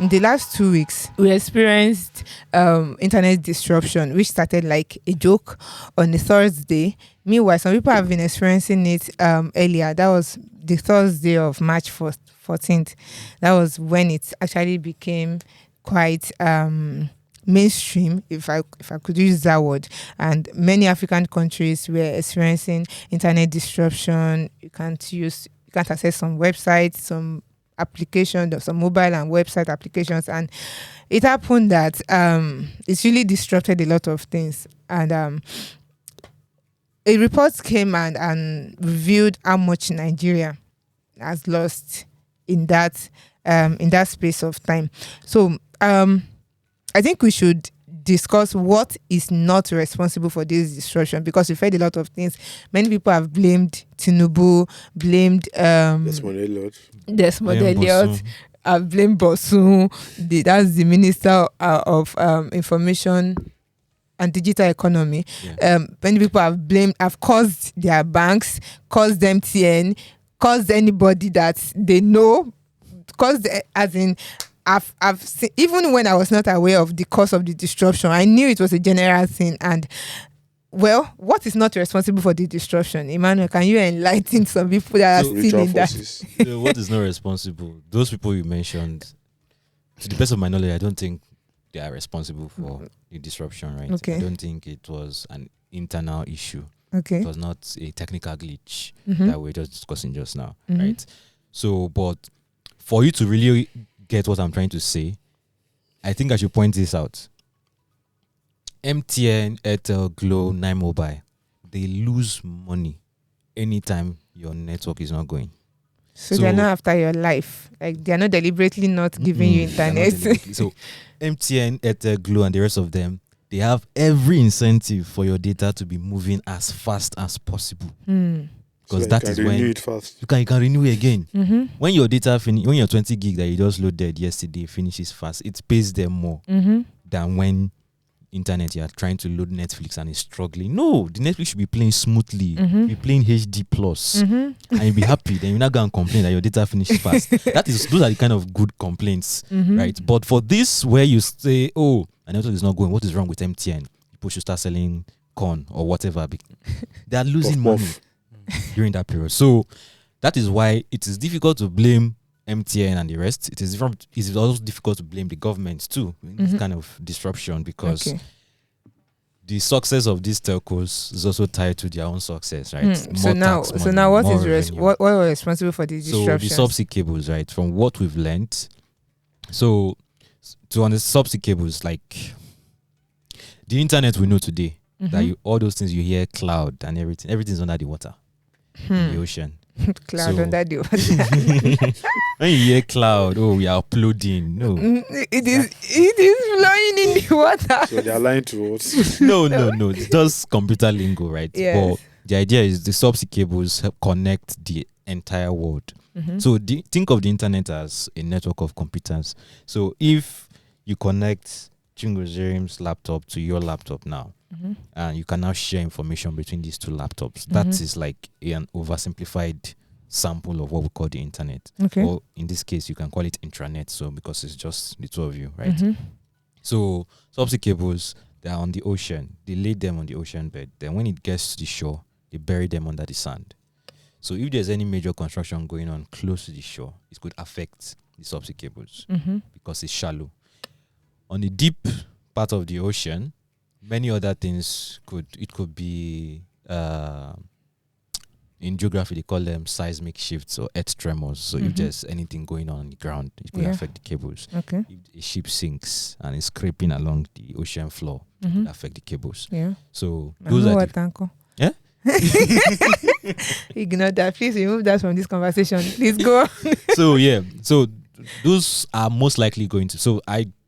in the last 2 weeks, we experienced internet disruption, which started like a joke on a Thursday. Meanwhile, some people have been experiencing it earlier. That was the Thursday of March 14th. That was when it actually became quite mainstream, if I could use that word. And many African countries were experiencing internet disruption. You can't access some websites, some applications, some mobile and website applications, and it happened that it's really disrupted a lot of things. And a report came and revealed how much Nigeria has lost in that space of time. So I think we should discuss what is not responsible for this disruption, because we've heard a lot of things. Many people have blamed Tinubu, blamed Desmond Elliott, have blamed Bosun. That's the Minister of Information and Digital Economy. Yeah. Many people have caused their banks, caused MTN, caused anybody that they know, caused as in. I've seen, even when I was not aware of the cause of the disruption, I knew it was a general thing. And well, what is not responsible for the disruption? Emmanuel, can you enlighten some people that are still in that? What is not responsible? Those people you mentioned, to the best of my knowledge, I don't think they are responsible for the disruption, right? Okay. I don't think it was an internal issue. Okay. It was not a technical glitch that we're just discussing just now, right? So, but for you to really get what I'm trying to say, I think I should point this out. MTN, Airtel, Glo, 9Mobile, they lose money anytime your network is not going. So they're not after your life. Like, they're not deliberately not giving you internet. So MTN, Airtel, Glo, and the rest of them, they have every incentive for your data to be moving as fast as possible. Because that is when you can renew it again. When your data when your 20 gig that you just loaded yesterday finishes fast, it pays them more than when internet you are trying to load Netflix and it's struggling. No, the Netflix should be playing smoothly, be playing HD plus, and you'll be happy. Then you're not going to complain that your data finishes fast. Those are the kind of good complaints, right? But for this, where you say, "Oh, my network is not going. What is wrong with MTN?" People should start selling corn or whatever. They are losing money during that period. So that is why it is difficult to blame MTN and the rest. It is also difficult to blame the government too in this kind of disruption, because the success of these telcos is also tied to their own success, right? So now what was responsible for the disruption? So the subsea cables, right? From what we've learned, so on the subsea cables, like the internet we know today, that all those things you hear, cloud and everything's under the water. In the ocean. Cloud under the water. When you hear cloud, we are uploading. No. It is flowing in the water. So they are lying to us. No. It's just computer lingo, right? Yes. But the idea is the subsea cables help connect the entire world. So think of the internet as a network of computers. So if you connect Chingozerim's laptop to your laptop now, and you can now share information between these two laptops. That is like an oversimplified sample of what we call the internet. Okay. Or in this case, you can call it intranet, so because it's just the two of you, right? So subsea cables, they are on the ocean. They lay them on the ocean bed. Then when it gets to the shore, they bury them under the sand. So if there's any major construction going on close to the shore, it could affect the subsea cables because it's shallow. On the deep part of the ocean, many other things could be in geography they call them seismic shifts or earth tremors. So if there's anything going on the ground, it could affect the cables. Okay. If a ship sinks and is scraping along the ocean floor, it could affect the cables. Yeah. So those are yeah. Ignore that. Please remove that from this conversation. Please go on. So those are most likely going to. So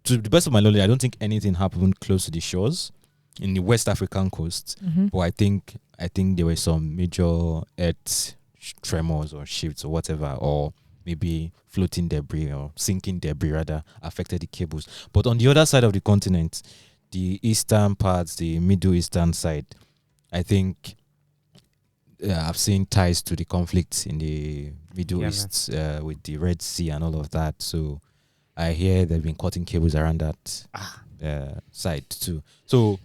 to the best of my knowledge, I don't think anything happened close to the shores in the West African coast. But I think there were some major earth tremors or shifts or whatever, or maybe floating debris or sinking debris rather affected the cables. But on the other side of the continent, the eastern parts, the Middle Eastern side, I think I've seen ties to the conflict in the Middle East with the Red Sea and all of that. So I hear they've been cutting cables around that site too. So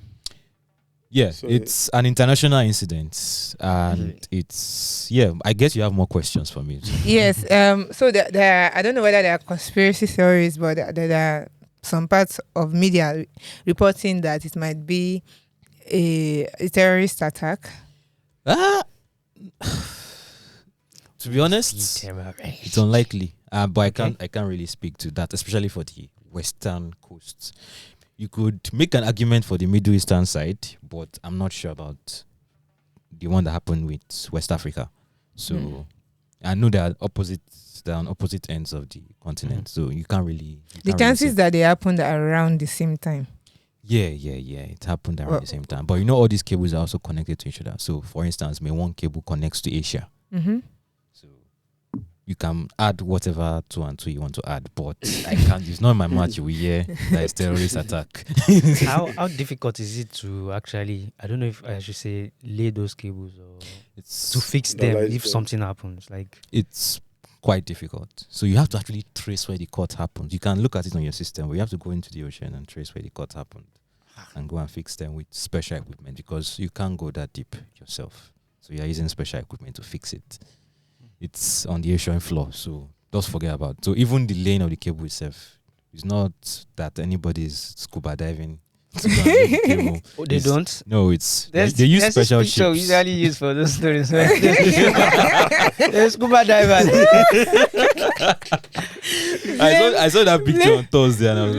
yeah, it's an international incident, and it's I guess you have more questions for me. Yes. So there, I don't know whether there are conspiracy theories, but there are some parts of media reporting that it might be a terrorist attack. To be honest, it's unlikely. But I can't really speak to that, especially for the western coast. You could make an argument for the Middle Eastern side, but I'm not sure about the one that happened with West Africa. So I know they are on opposite ends of the continent. So you can't really. The chances that they happened around the same time. Yeah. It happened around the same time. But all these cables are also connected to each other. So for instance, one cable connects to Asia. Mm-hmm. So you can add whatever 2 and 2 you want to add, but I can't. It's not in my mouth. You will hear that it's terrorist attack. How difficult is it to actually? I don't know if I should say lay those cables or to fix them if something happens. Like it's quite difficult. So you have to actually trace where the cut happens. You can look at it on your system, but you have to go into the ocean and trace where the cut happened, and go and fix them with special equipment because you can't go that deep yourself. So you are using special equipment to fix it. It's on the ocean floor, so just forget about it. So even the laying of the cable itself, it's not that anybody is scuba diving. The cable. Oh, they don't? No, they use special ships. So usually used for those stories. There's scuba divers. I saw that picture on Thursday and I was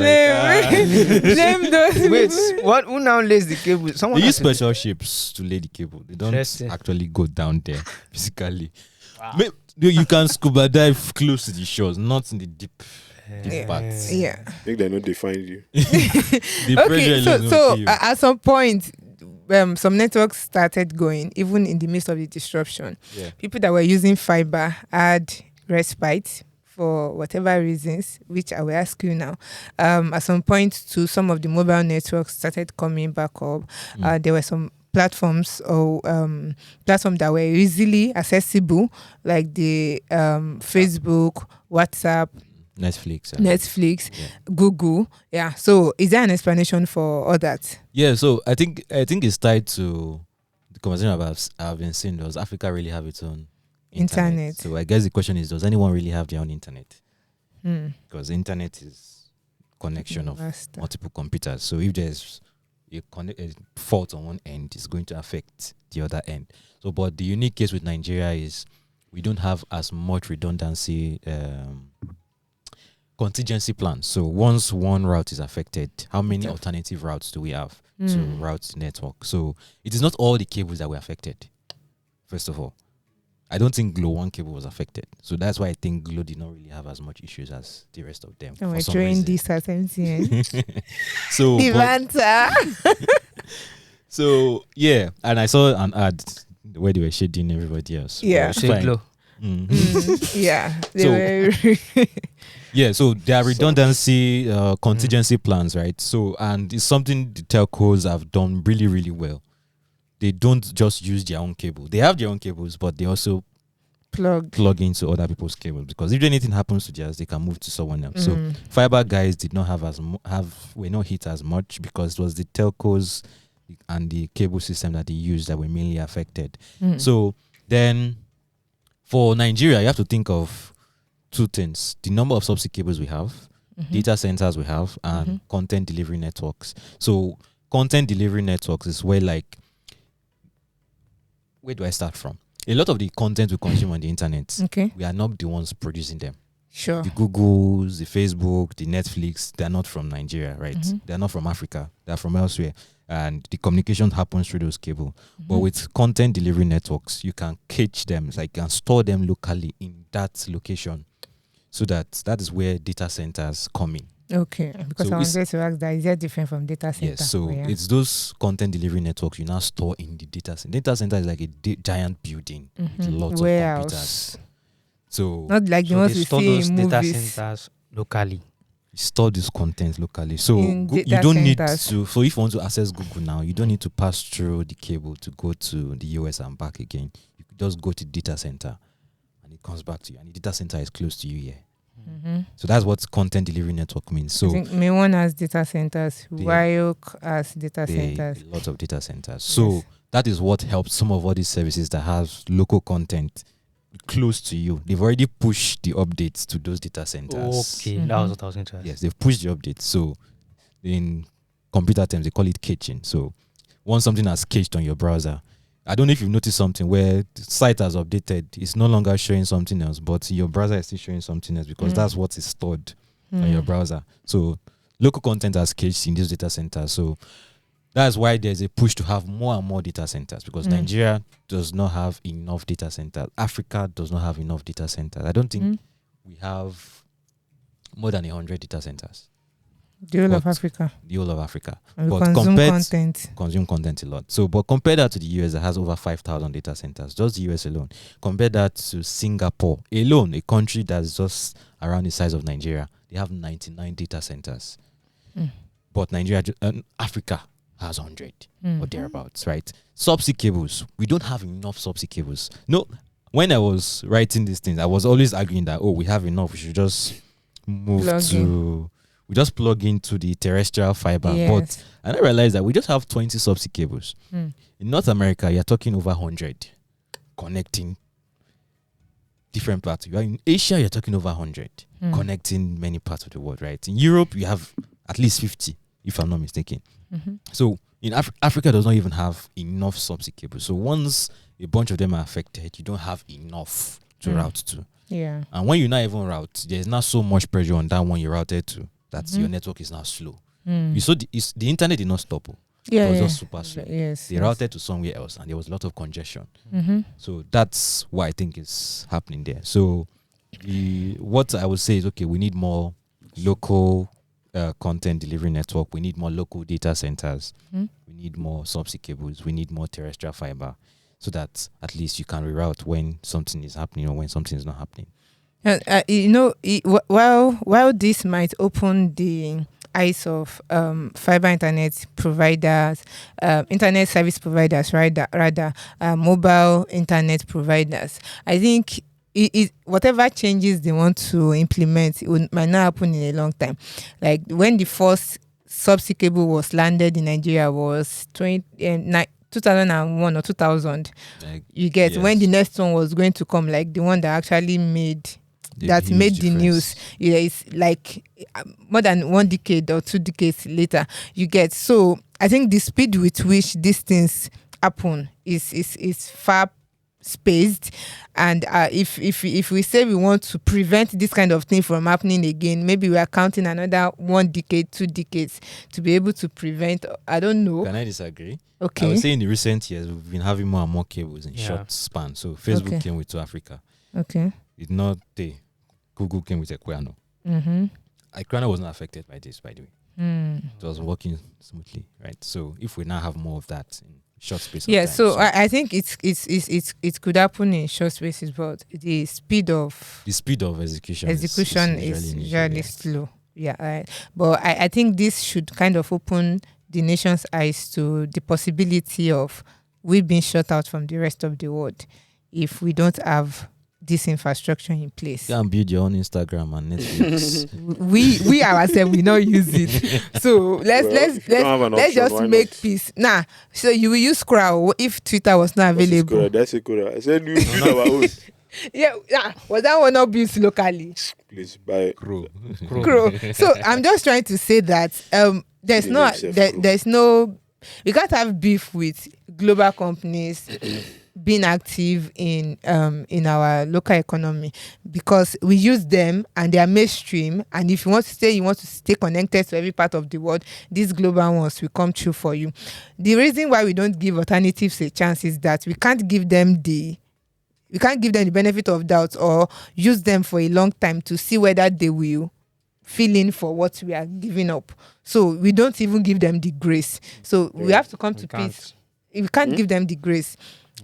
like, Wait, who now lays the cable? Someone they use special ships to lay the cable. They don't actually go down there physically. Wow. You can scuba dive close to the shores, not in the deep parts. Yeah. I think they know they find you. Okay, so at some point, some networks started going, even in the midst of the disruption. Yeah. People that were using fiber had respite for whatever reasons, which I will ask you now. At some point, some of the mobile networks started coming back up. There were some platforms that were easily accessible, like the Facebook, WhatsApp, Netflix, Google. Yeah. So is there an explanation for all that? Yeah. So I think it's tied to the conversation I've been saying. Does Africa really have its own internet? So I guess the question is, does anyone really have their own internet? Because internet is connection of multiple computers. So if there's a fault on one end, it's going to affect the other end. So, but the unique case with Nigeria is we don't have as much redundancy contingency plans. So once one route is affected, how many alternative routes do we have to route the network? So it is not all the cables that were affected. First of all, I don't think Glo 1 cable was affected. So that's why I think Glo did not really have as much issues as the rest of them. And we're throwing this at MTN. So, so yeah, and I saw an ad where they were shading everybody else. Yeah, shade Glo. Yeah. Yeah, so there are redundancy contingency plans, right? So, and it's something the telcos have done really, really well. They don't just use their own cable. They have their own cables, but they also plug into other people's cables, because if anything happens to theirs, they can move to someone else. So fiber guys did not were not hit as much, because it was the telcos and the cable system that they used that were mainly affected. So then for Nigeria, you have to think of two things: the number of subsea cables we have, data centers we have, and content delivery networks. So content delivery networks is where do I start from? A lot of the content we consume on the internet, we are not the ones producing them. Sure. The Googles, the Facebook, the Netflix, they're not from Nigeria, right? They're not from Africa. They're from elsewhere. And the communication happens through those cables. But with content delivery networks, you can catch them. It's like you can store them locally in that location. So that is where data centers come in. Okay, because so I wanted to ask that, is that different from data center? Yes, so it's those content delivery networks you now store in the data center. Data center is like a giant building with lots of computers. So not like the ones we see in movies. Data centers locally. You store this content locally. So you don't need to. So if you want to access Google now, you don't need to pass through the cable to go to the US and back again. You could just go to the data center, and it comes back to you. And the data center is close to you here. So that's what content delivery network means. So I think May1 has data centers, Wyok has data centers. A lot of data centers. So that is what helps some of all these services that have local content close to you. They've already pushed the updates to those data centers. Okay, that was what I was going to ask. Yes, they've pushed the updates. So in computer terms, they call it caching. So once something has cached on your browser, I don't know if you've noticed something where the site has updated. It's no longer showing something else, but your browser is still showing something else because that's what is stored on your browser. So local content has cached in these data centers. So that's why there's a push to have more and more data centers because Nigeria does not have enough data centers. Africa does not have enough data centers. I don't think we have more than 100 data centers. The whole of Africa. The whole of Africa. And but consume content a lot. So, but compare that to the US that has over 5,000 data centers, just the US alone. Compare that to Singapore alone, a country that's just around the size of Nigeria. They have 99 data centers. But Africa has 100 or thereabouts, right? Subsea cables. We don't have enough subsea cables. No, when I was writing these things, I was always arguing that, we have enough. We should just we just plug into the terrestrial fiber. Yes. But I realized that we just have 20 subsea cables. In North America, you're talking over 100 connecting different parts. In Asia, you're talking over 100 connecting many parts of the world, right? In Europe, you have at least 50, if I'm not mistaken. So in Africa does not even have enough subsea cables. So once a bunch of them are affected, you don't have enough to route to. Yeah. And when you not even route, there's not so much pressure on that one you routed to. That your network is now slow. You saw the internet did not stop. It was just super slow. They routed to somewhere else and there was a lot of congestion. So that's what I think is happening there. So what I would say is, okay, we need more local content delivery network. We need more local data centers. We need more subsea cables. We need more terrestrial fiber so that at least you can reroute when something is happening or when something is not happening. While this might open the eyes of fiber internet providers, internet service providers, rather mobile internet providers, I think whatever changes they want to implement, it might not happen in a long time. Like when the first subsea cable was landed in Nigeria was 2001 or 2000. When the next one was going to come, like the one that actually made the news. It's like more than 1 decade or 2 decades later. So I think the speed with which these things happen is far spaced, and if we say we want to prevent this kind of thing from happening again, maybe we are counting another 1 decade, 2 decades to be able to prevent. I don't know. Can I disagree? Okay. I would say in the recent years we've been having more and more cables in short span. So Facebook came with To Africa. Okay. It's not Google came with Equiano. Equiano was not affected by this, by the way. It was working smoothly, right? So if we now have more of that in short space of time. So I think it could happen in short spaces, but the speed of execution is usually slow. But I think this should kind of open the nation's eyes to the possibility of we being shut out from the rest of the world if we don't have this infrastructure in place. You can build your own Instagram and Netflix. we ourselves we not use it. So let's just make peace. So you will use Scroll if Twitter was not available. That's a good. I said we build our own. Was that one not built locally? Please buy Crow. So I'm just trying to say that there's no we can't have beef with global companies being active in our local economy, because we use them and they are mainstream, and if you want to stay connected to every part of the world, these global ones will come true for you. The reason why we don't give alternatives a chance is that we can't give them the benefit of doubt or use them for a long time to see whether they will fill in for what we are giving up. So we don't even give them the grace. So we have to come to peace. We can't give them the grace.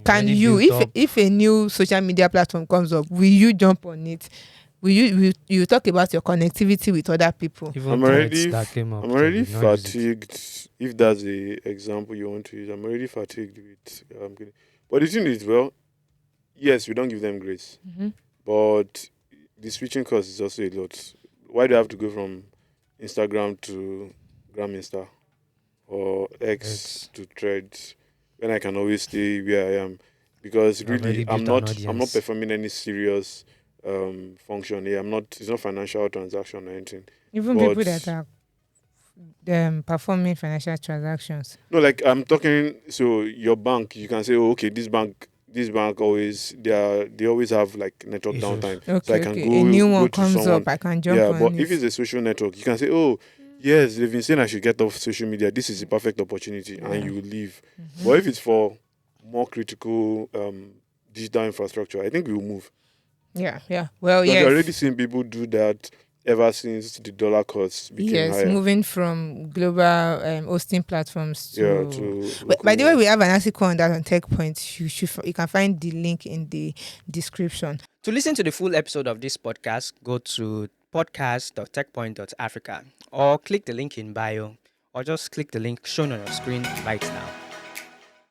Can you, if a new social media platform comes up, will you jump on it? Will you talk about your connectivity with other people? I'm already fatigued. If that's the example you want to use, I'm already fatigued with. But the thing is, yes, we don't give them grace, but the switching cost is also a lot. Why do I have to go from Instagram to Insta or X to Threads when I can always stay where I am? Because really, I'm not performing any serious function here. It's not financial transaction or anything. Even people that are performing financial transactions. No, like I'm talking. So your bank, you can say, oh, okay, this bank always they always have like network downtime. Okay, so I can go. A new one to comes someone. up, I can jump on but it. if it's a social network, you can say, oh, yes, they've been saying I should get off social media. This is the perfect opportunity, and you will leave. But if it's for more critical digital infrastructure, I think we will move. Yeah. Well, yes. I've already seen people do that ever since the dollar cost became higher. Moving from global hosting platforms to by the way, we have an article on that on Techpoint. You can find the link in the description. To listen to the full episode of this podcast, go to podcast.techpoint.africa or click the link in bio, or just click the link shown on your screen right now.